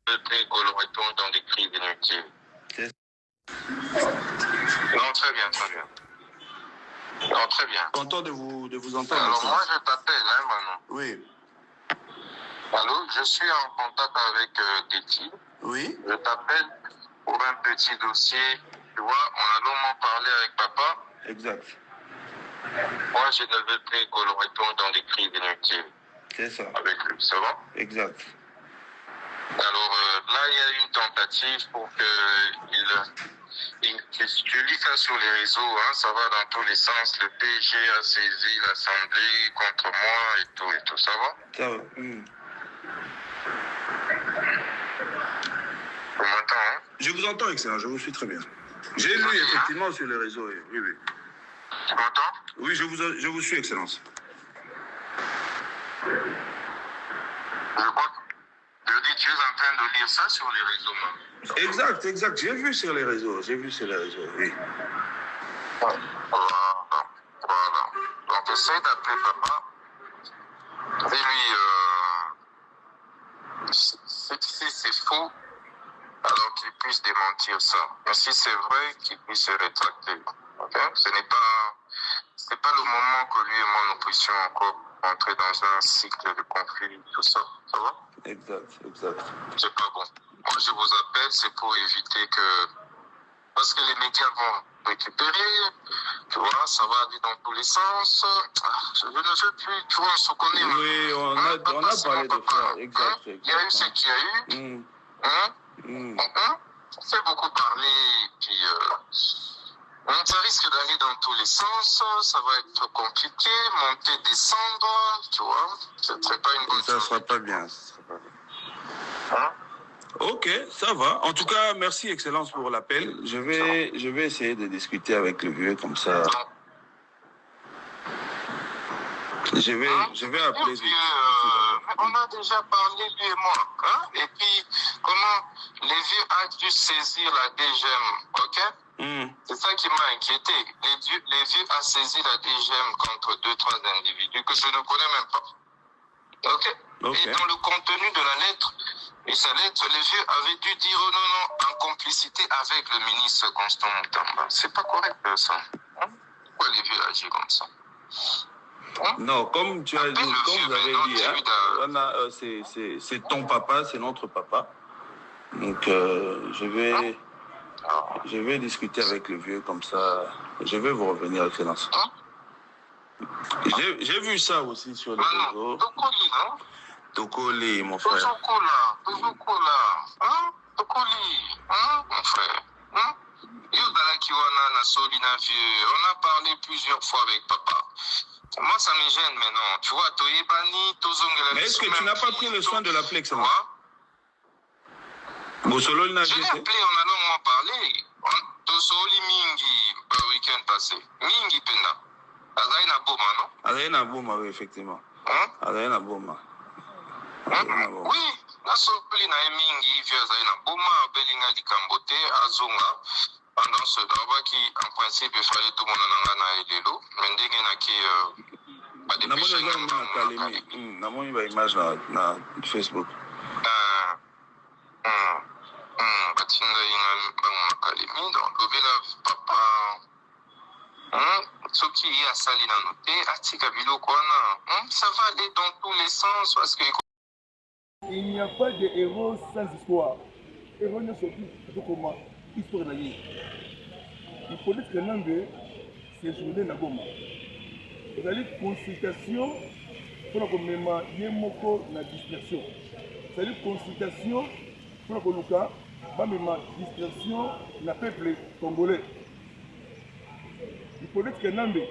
plus qu'on le retourne dans des crises inutiles. Non, très bien, très bien. Non, très bien. Content de vous entendre. Alors, moi, je t'appelle, hein, Manon. Oui. Allô, je suis en contact avec Déti. Oui. Je t'appelle pour un petit dossier. Tu vois, on a longuement parlé avec papa. Exact. Moi, je ne veux plus qu'on le retourne dans des crises inutiles. C'est ça. Avec lui, c'est bon? Exact. Alors, là, il y a une tentative pour tu lis ça sur les réseaux, hein, ça va dans tous les sens. Le PG a saisi l'Assemblée contre moi et tout, ça va? Ça va. Tu m'entends, hein? Je vous entends, excellent, je vous suis très bien. J'ai lu effectivement sur les réseaux, oui, oui. Tu m'entends? Oui, je vous suis, excellence. Je dis, tu es en train de lire ça sur les réseaux, man. Exact, exact. J'ai vu sur les réseaux, oui. Voilà. Donc, essaye d'appeler papa. Dis-lui, si c'est faux, alors qu'il puisse démentir ça. Mais si c'est vrai, qu'il puisse se rétracter. Ok? C'est pas le moment que lui et moi nous puissions encore entrer dans un cycle de conflit, tout ça. Ça va? Exact. C'est pas bon. Moi, je vous appelle, c'est pour éviter que... Parce que les médias vont récupérer, tu vois, ça va aller dans tous les sens. Je ne veux plus, tu vois, on se connaît. Oui, on a parlé de ça, exact. Il y a eu ce qu'il y a eu. Ça fait beaucoup parler, puis ça risque d'aller dans tous les sens, ça va être compliqué, monter, descendre, tu vois, ce ne serait pas une bonne chose. Ça ne sera pas bien. Ok, ça va. En tout cas, merci, Excellence, pour l'appel. Je vais essayer de discuter avec le vieux, comme ça. Je vais appeler. On a déjà parlé, lui et moi. Hein? Et puis, comment les vieux ont dû saisir la DGM, ok? C'est ça qui m'a inquiété. Les vieux ont saisi la DGM contre 2-3 individus que je ne connais même pas. Ok? Et dans le contenu de la lettre, et sa lettre, les vieux avaient dû dire non, en complicité avec le ministre Constant Moutamba. C'est pas correct, ça. Hein? Pourquoi les vieux agissent comme ça? Hein? Non, comme tu as dit, comme vous avez dit, hein, c'est ton papa, c'est notre papa. Donc, je vais discuter avec le vieux, comme ça, je vais vous revenir, Excellence. J'ai vu ça aussi sur les réseaux. Tokoli, mon frère. Tokola, hein? Tokoli, hein, mon frère. Hein? On a parlé plusieurs fois avec papa. Moi, ça me gêne maintenant. Tu vois, mais est-ce que tu n'as pas pris le soin de l'appeler, Excellence? Je l'ai appelé, on a longuement parlé. Tosoli Mingi, le week-end passé. Mingi Pena. Azaïna Boma, non? Azaïna Boma, oui, effectivement. Azaïna Boma. Oui, nasopeli na mingi via Azaïna Boma, Belinga di Kambote, Azunga. Pendant ce drama qui, en principe, il fallait tout le monde en a Elelo. Mais ndenge na ki, namoni ba image na Facebook. Batinga inga makalemi, donc lobela papa. Soki yi asali na noté, atika biloko wana. Ça va aller dans tous les sens parce que il n'y a pas de héros sans histoire. Héros ne sont plus comment histoire na ye. Il faut dire que Nambe c'est journée na Goma. Il y a une consultation pour que même yemoko na dispersion. C'est une consultation pour que Luka va même dispersion na peuple congolais. Il faut dire que Nambe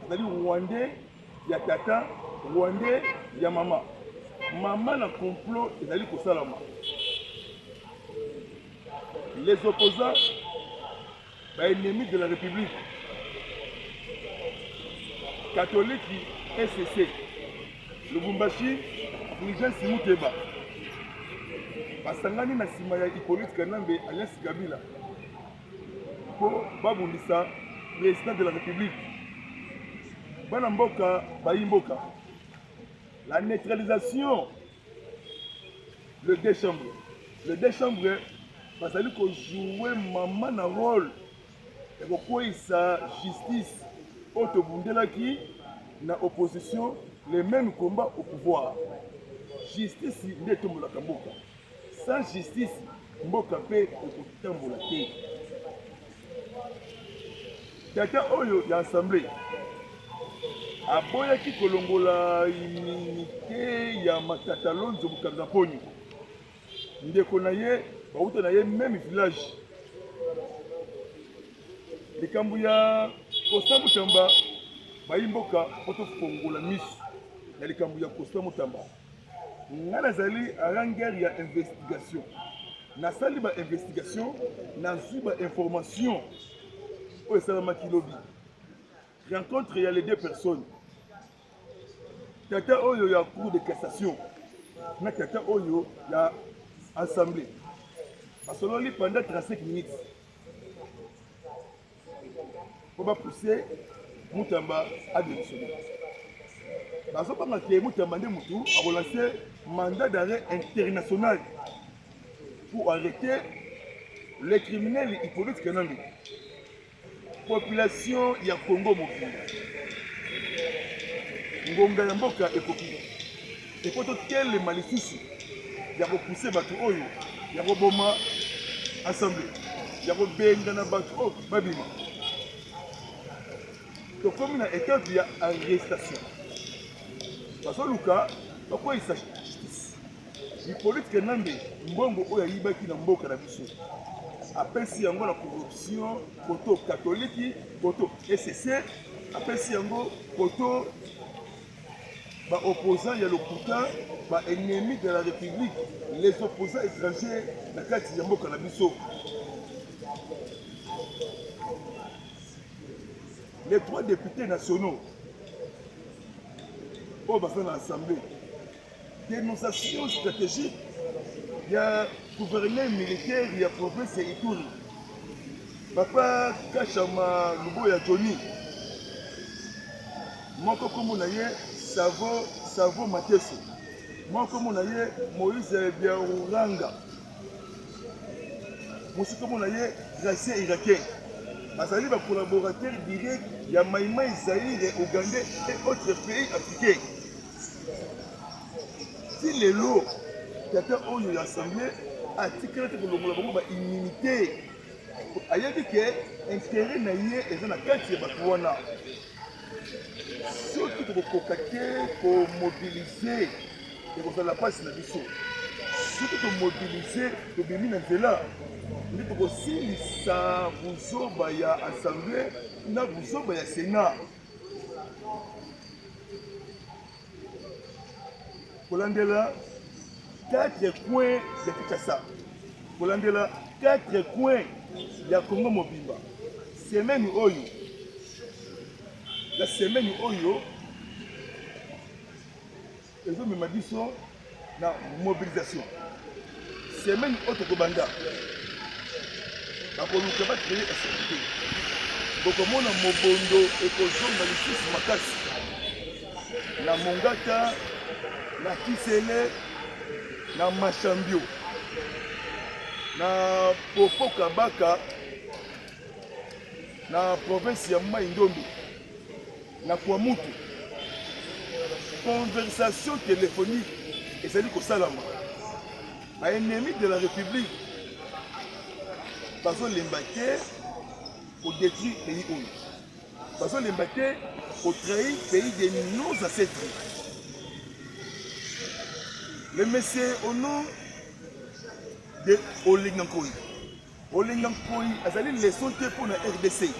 c'est-à-dire Rwandais, il y a tata, Rwandais, il y a maman. Maman na complot ezali kosalama. Les opposants, ennemis de la République, catholique, SCC, Lubumbashi, Fulgence Muteba, basangani na sima ya Hippolyte Kanambe alias Kabila, pour babundisa président de la République. Bana mboka, bayi mboka. La neutralisation le deux chambres. Le deux chambres, parce que jouer maman na rôle. Et pourquoi sa justice autobundelaki na opposition les mêmes combats au pouvoir. Justice n'est pas la mboka. Sans justice, mboka pe okotambola te. Tata oyo ya assemblée. Aboyaki kolongola immunité ya Matata Lonzo Mukanza Ponyo. Ndeko na ye, bauta na ye même village. Likambu ya Costa Mutamba bayimboka poto fongola misu. Ya likambu ya Costa Mutamba. Ngana zali arangeri ya investigation. Na sali ba investigation, na zuba information. Oyo salama kilobi. Rencontre il y a les deux personnes. Tata Oyo ya cour de cassation. Na Tata Oyo ya assemblée. Parce que l'on pendant 35 minutes. Pour pas pousser Mutamba à démissionner. Parce que Mutamba a relancé mandat d'arrêt international pour arrêter les criminels hypocrites Kanambi. Population ya Congo Mobile. Ngonga ya mboka ekoki. Et pour tout quel malicisi ya repousser batu oyo ya roboma assemblée. Ya robenga na batu oyo babima. To comme na étape ya arrestation. Parce que Luka pourquoi il s'agit justice. Hypocrite Kanambi mbongo oyo yibaki na mboka na biso. Apesi yango la corruption koto catholique koto SSC apesi yango koto ba opposants ya lokuta ba ennemis de la République les opposants étrangers na kati ya mboka na biso. Les 3 députés nationaux au bassin de l'Assemblée dénonciation stratégique. Il y a gouverneur militaire, il y a province Ituri. Papa Kachama Lubo ya Johnny. Moko komo na ye Savo Mateso. Moko komo na ye Moïse Biaouranga. Mosi komo na ye Gracien Irakien. Bazali ba collaborateur direct ya Maïma Zaïre Ougandais et autres pays africains. Si les lots Tata Oyo l'Assemblée a tiré une immunité. Il y a dit que l'intérêt est dans la carte de Batouana. Surtout pour cocater, pour mobiliser, et pour faire la passe dans l'issue. Surtout pour mobiliser, pour venir dans là. Mais pour aussi, ça vous a l'Assemblée, vous a le Sénat. Pour l'Andela, 4 coins de Kinshasa. Pour l'Andela, 4 coins de Congo Mobimba. Semaine Oyo. La semaine Oyo, ils ont même dit ça dans la mobilisation. Semaine Otokobanda. Pour nous créer la sécurité. Donc, on a Mobondo et Kozonga les Makasi. Na Mongata, na Kisele, na Machambio, na Popo Kabaka, na province ya Maindombi, na Kwamutu. Conversation téléphonique et c'est-à-dire qu'au Salama, à ennemi de la République, parce que l'embarqué au détruit le pays. Parce que l'embarqué au trahi le pays de nos ancêtres. Le monsieur au nom de Olingankoi. Olingankoi a des leçons pour la RDC.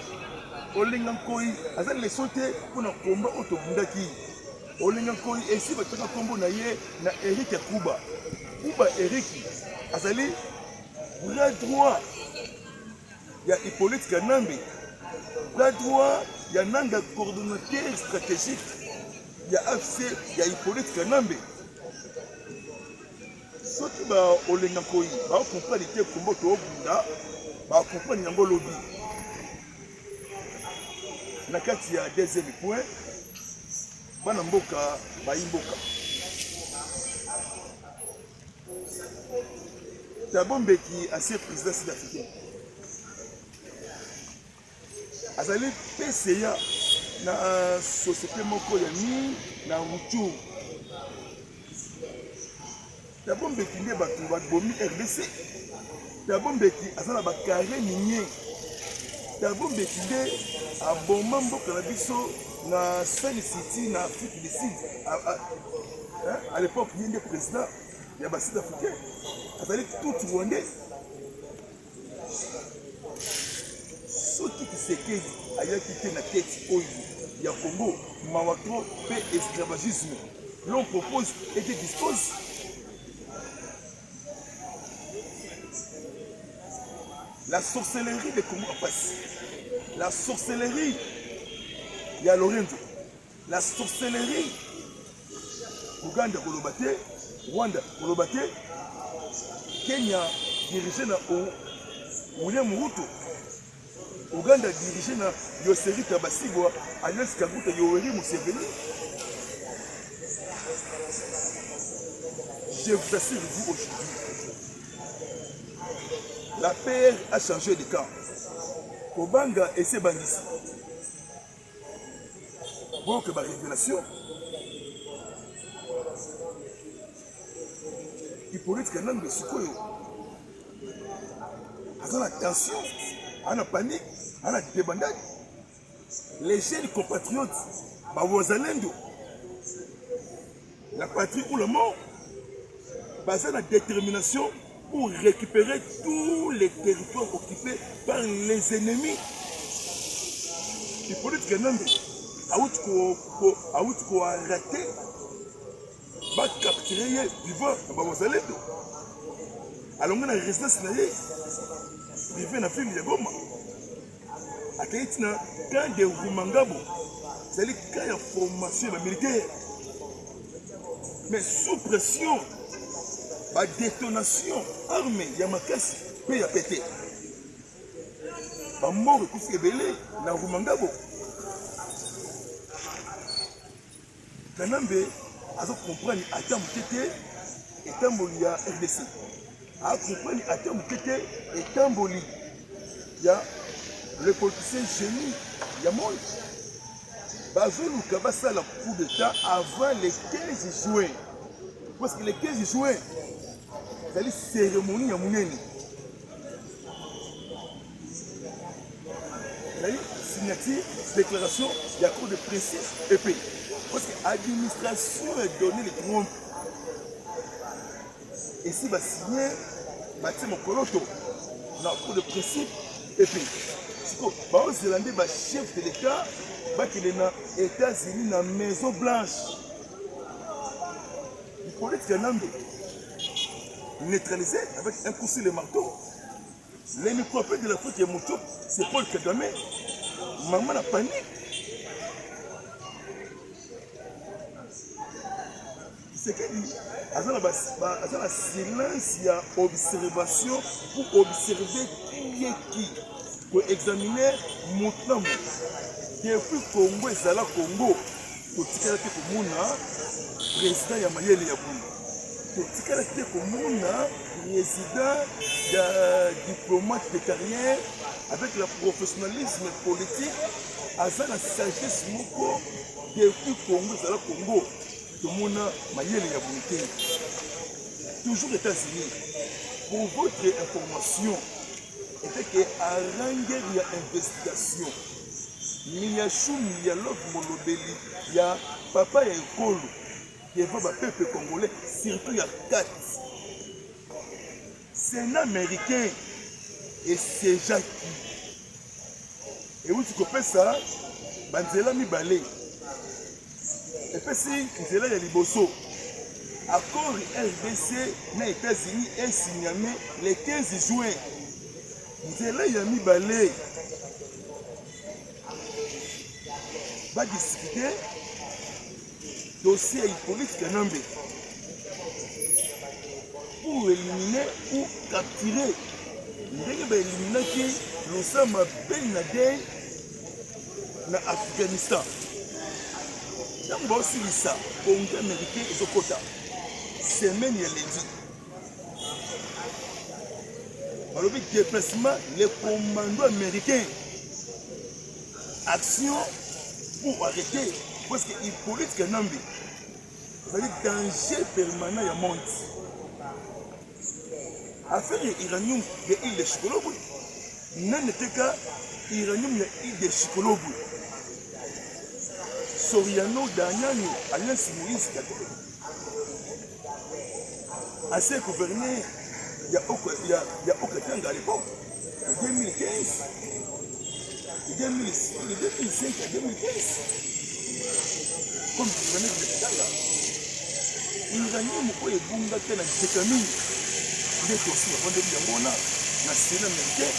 Olingankoi a des leçons pour le combat autobundaki. Olingankoi et si votre combo na Eric Kuba. Kuba Eric a des bras droit. Il y a Hippolyte Kanambe. Bras droit, il y a Nanga coordonnateur stratégique. Il y a AFC, il y a Hippolyte Kanambe. Ceux qui ont les Nankoi, ils comprennent les combats au Bunda, ils comprennent les lobby. Na kati ya deuxième point, Banamboka, Baimboka. Thabo Mbeki, ancien président sud-africain. Azali PCA na société moko ya mi na Ruchuru. Thabo Mbeki nde bato babomi RDC. Thabo Mbeki azala bakare minier. Thabo Mbeki nde aboma mboka na biso na Sun City na Afrique du Sud. À l'époque, il y a un président, il y a un sud-africain. Azali tout rwandais. Soki Tshisekedi aya quitté la tête oyo ya Congo, mawatro pe esclavagisme. L'on propose et te dispose. La sorcellerie des Congo passe. La sorcellerie, il y a Lorenzo. La sorcellerie, Ouganda Kolobate, Rwanda Kolobate, Kenya dirigé na William Ruto. Ouganda dirigé na Yoseri Tabasigwa, Alliance Kaguta Yoweri Museveni. Je vous assure, vous aujourd'hui, la PR a changé de camp. Kobanga et ses bandits. Bon, que ma révélation. Il pourrait être un homme de Sukoyo. Avec la tension, à la panique, à la débandade. Les jeunes compatriotes, Bawazalendo, la patrie ou la mort, basée la détermination pour récupérer tous les territoires occupés par les ennemis. Il faut dire que non, à où raté, va capturer vivant à Bawazalendo. Alors on a résidence vivant dans la ville de Goma. À Kaïtina, quand des Roumangabo, c'est le cas de formation militaire. Mais sous pression, la détonation armée, il y a ma caisse, puis il y a pété. La mort est plus belé dans Roumangabo. Kanambe, à comprendre à terme tété, et tamboli à RDC. À comprendre à terme tété, et tamboli. Il y a le politicien génie, il y a monde. Bazou Kabassa la coup d'État avant le 15 juin. Parce que le 15 juin, c'est la cérémonie à Mouneni. C'est la signature, déclaration, il y a cours de principe et pays. Parce que l'administration a donné les trompes. Et si va signer, Mathieu Mokoloto, dans le cours de principe et pays. C'est quoi? Aux Zélandais, le chef de l'État, il est dans les États-Unis, dans la Maison Blanche. Il faut être un homme neutralisé avec un coup sur le marteau. Les micro-appels de l'Afrique et Moutou, c'est Paul Kagame. Maman a panique. C'est qu'il dit, il y a un silence, il y a observation pour observer qui est qui. Pour examiner Moutnam. Depuis Congo et Zala Congo, pour tirer le président Yamayele Yaboui. Pour tirer le président diplomate de carrière avec le professionnalisme politique, avec la sagesse moko depuis Congo et Zala Congo. Tout le monde a Mayele Yaboui. Toujours États-Unis. Pour votre information, c'est qu'à Ranger, il y a investigation. Il y a Chou, il y a Love Molobeli, il y a Papa et Ekolo, il y a le peuple congolais, surtout il y a 4. C'est un Américain et c'est Jacques. Et où tu comprends ça, Banzela Mibale. Et puis si Nzela ya Liboso, accord RDC aux États-Unis est signé le 15 juin. Nzela ya Mibale. Va discuter dossier politique Kanambe pour éliminer ou capturer. Il va éliminer l'Osama Ben Laden na Afghanistan. Donc aussi ça, Congrès américain et Zokota. Semaine ya lundi. le déplacement, les commandos américains. Action pour arrêter. Parce qu'il politique un homme. C'est-à-dire danger permanent à monde. Affaire iranium de l'île de Chikolobo. N'était qu'à iranium de l'île de Chikolobo. Soriano, Danyani, Alliance Moïse, assez gouverné, il y a aucun temps à l'époque, en 2015, de 2005 à 2015, comme je venais de le dire, l'Iranien est bunga na détermine, il est aussi avant de dire na Sénat américain.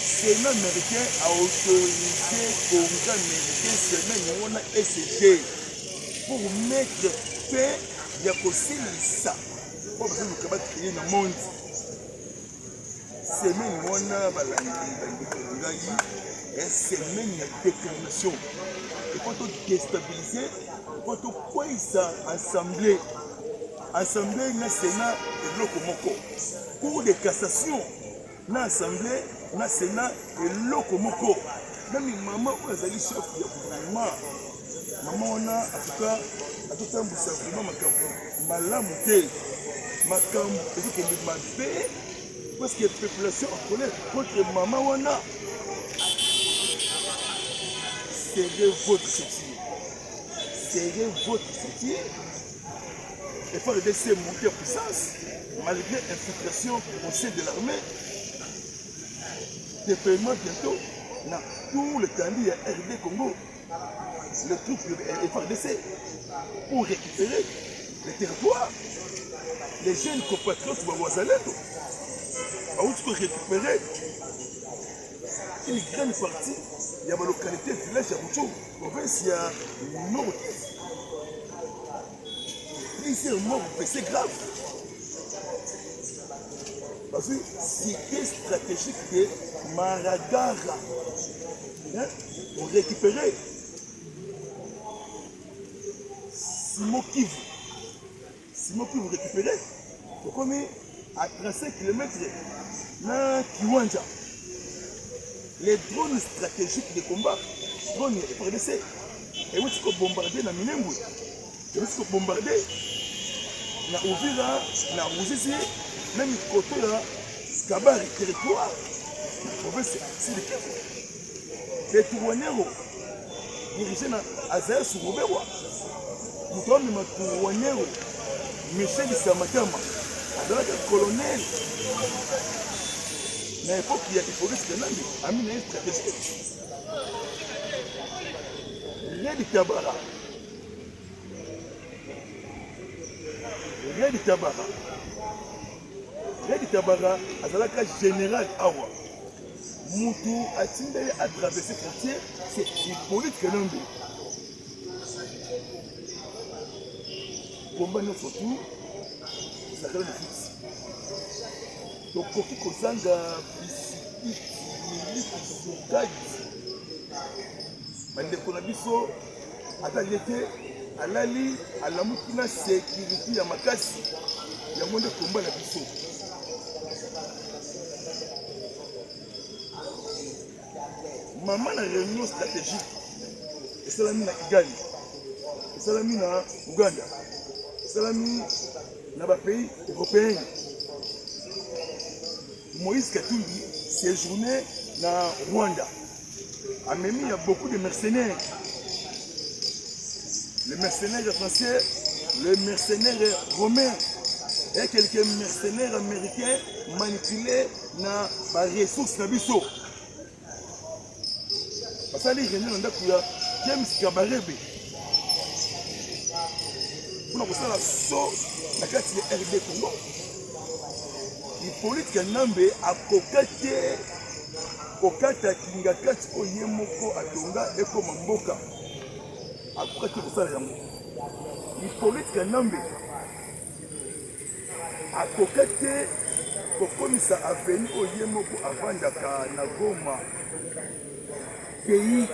Sénat américain a autorisé le Congrès américain, Sénat SG, pour mettre fin à ça. Pour que nous puissions créer dans le monde. Sénat est semaine de détermination. Il faut déstabiliser, il faut quoi ça assemblée. Assemblée na Sénat et Lokomoko. Cour de cassation na Assemblée, na Sénat et Lokomoko. Même maman où elle a chef du gouvernement. Maman on a en tout cas à tout temps ça vraiment malamouté. Makambo et que ma paix parce que la population en colère contre maman on a. Serrez votre ceinture. Serrez votre ceinture. Il faut laisser monter en puissance, malgré l'infiltration au sein de l'armée. Déploiement bientôt, dans tout le candidat il y a RD Congo, les troupes de FARDC, pour récupérer les territoires. Les jeunes compatriotes de Wazaleto, pour récupérer une grande partie, il y a ma localité, village à Bouchou, province, il y a Nord. Plusieurs morts, c'est grave. Parce que c'était stratégique de Maragara. Hein? Pour récupérer Simo Kivu. Simo Kivu récupérer. Donc on est à 35 km dans Kiwanja. Les drones stratégiques de combat, drones FARDC. Et où tu peux bombarder dans Minembwe. Et où tu peux bombarder na Uvira, na Ruzisi, même côté là, Kabari, territoire, c'est le Kivu. Les Tourouanero, dirigés dans Azaïa Souroubewa, nous sommes les Tourouanero, Michel Samatama, le colonel. Mais il faut qu'il y ait des polices de l'Amérique, à une stratégie. Rien de Tabara. Rien de Tabara. Rien de Tabara, Azalaka général Awa. Moutou a tindé à traverser le quartier, c'est Hippolyte Kenombe. Combat nous surtout, ça crée le fixe. Donc, Koki Kozanga, Bisiki, Soukadi, Mandeko Nabiso, Atalete, Alali, Alamukina, sécurité, Yamakasi, Yamonde Komba Nabiso. Maman a une réunion stratégique, et c'est la mine à Kigali, et c'est la mine à Ouganda, et c'est la mine dans les pays européens. Moïse Katumbi séjourné dans Rwanda. En même il y a beaucoup de mercenaires. Les mercenaires français, les mercenaires romains et quelques mercenaires américains manipulés dans les ressources d'Abisso. Parce que les réunions ont James Kabarebe. Pour nous, la sauce, la carte de RD Congo. Hippolyte Kenombe a kokate kokata kingakati oyemoko atonga ekoma mboka akokati kosala yango. Hippolyte Kenombe a kokate kokomisa aveni oyemoko avandaka na Goma pays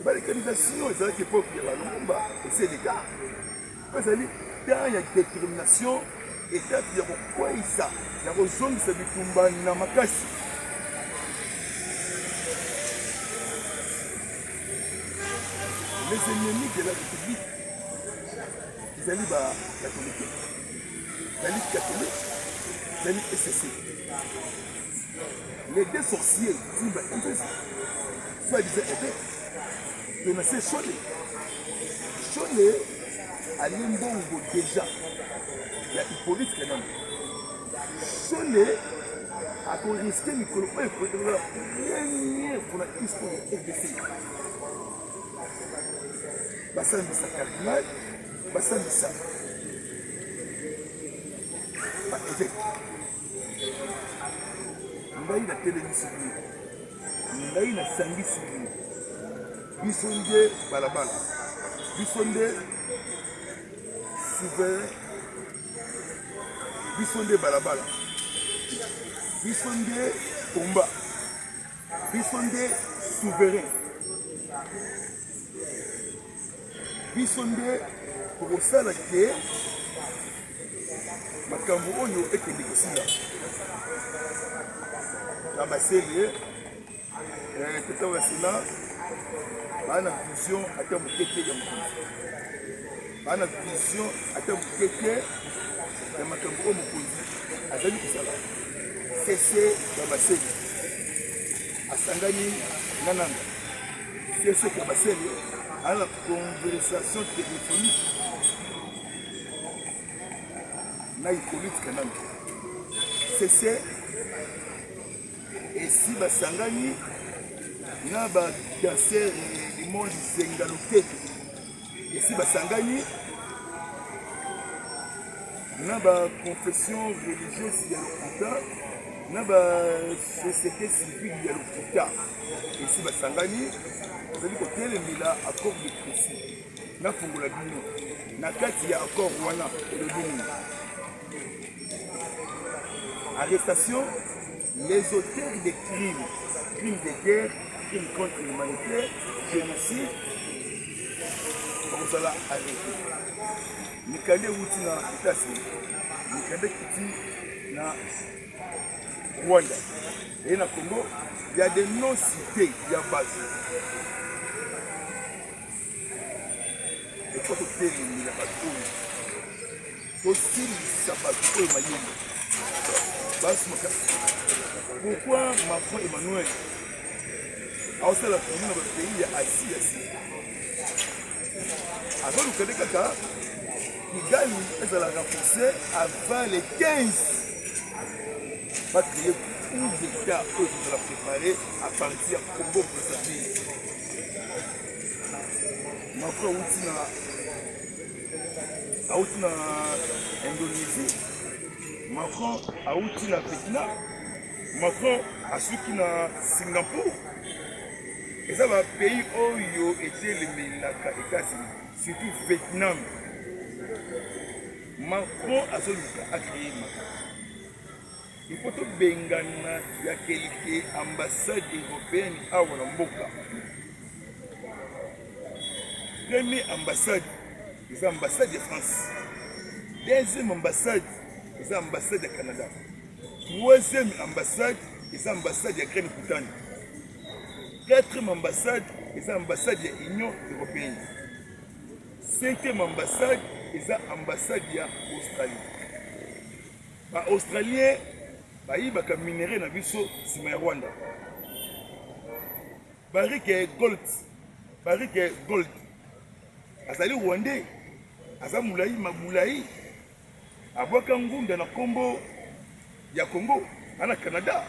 balikanisation ezalaki époque ya balumba c'est le cas ezali temps ya détermination étape ya kokweyisa ya kozongisa bitumba na makasi. Les ennemis de la République, ils allaient catholique, ils allaient catholique, ils allaient SSC. Les deux sorciers, soit disant évêque, on a ces Cholet. Cholet a l'imbongo déjà, il y a Hippolyte quand même. Cholet a risqué Nicolas pour la première pour la histoire de FDC. Basambisa cardinal, basambisa évêque. Ngai na télévision, ngai na sangisi, bisonde balabala, bisonde souverain, bisonde balabala, bisonde combat, bisonde souverain. Bisonde pour kosala ke makambo oyo ekende kosila na basele tata basila bana vision ata mokeke ya mokonzi, bana vision ata mokeke ya makambo oyo mokonzi azali kosala. Sese ya basele asangani na nanga, sese ya basele à la conversation téléphonique na Hippolyte quand même. C'est et si basangani na ba danser du monde zengaloke et si basangani na ba confession religieuse ya Lokuta na ba société civile ya Lokuta et si basangani c'est-à-dire que tel est là accord de précis na fungola bino na kati ya accord wana le bino arrestation les auteurs des crimes de guerre, crimes contre l'humanité, génocide comme ça là arrêté. Mikande wuti na États-Unis, Mikande kiti na Rwanda et na Congo, il y a des non-cités, il y a base. Et quand on il n'y a pas de tout. Aussi, ça va tout le maillot. Pourquoi Macron Emmanuel a aussi la commune dans le pays à Asie. Avant le Québec, il gagne, elle va la renforcer avant les 15. Va créer tout d'État que vous allez préparer à partir du Congo pour sa vie. Macron a outi na Indonésie, Macron a outi na Vietnam, Macron a suki na Singapour. Et ça va pays où était les États-Unis, surtout Vietnam. Macron a créé Macron. Il faut que Bengana y a quelques ambassades européennes à Wamboka. Première ambassade, c'est l'ambassade de France. Deuxième ambassade, c'est l'ambassade du Canada. Troisième ambassade, c'est l'ambassade de Grande-Bretagne. Quatrième ambassade, c'est l'ambassade de l'Union européenne. Cinquième ambassade, c'est l'ambassade de l'Australie. Les Australiens, ils ont minéré dans le Rwanda. Barrique gold. Azali Rwandais, aza Moulaï, Maboulaï, Abwaka Ngunda na Kombo ya Congo, ana Canada.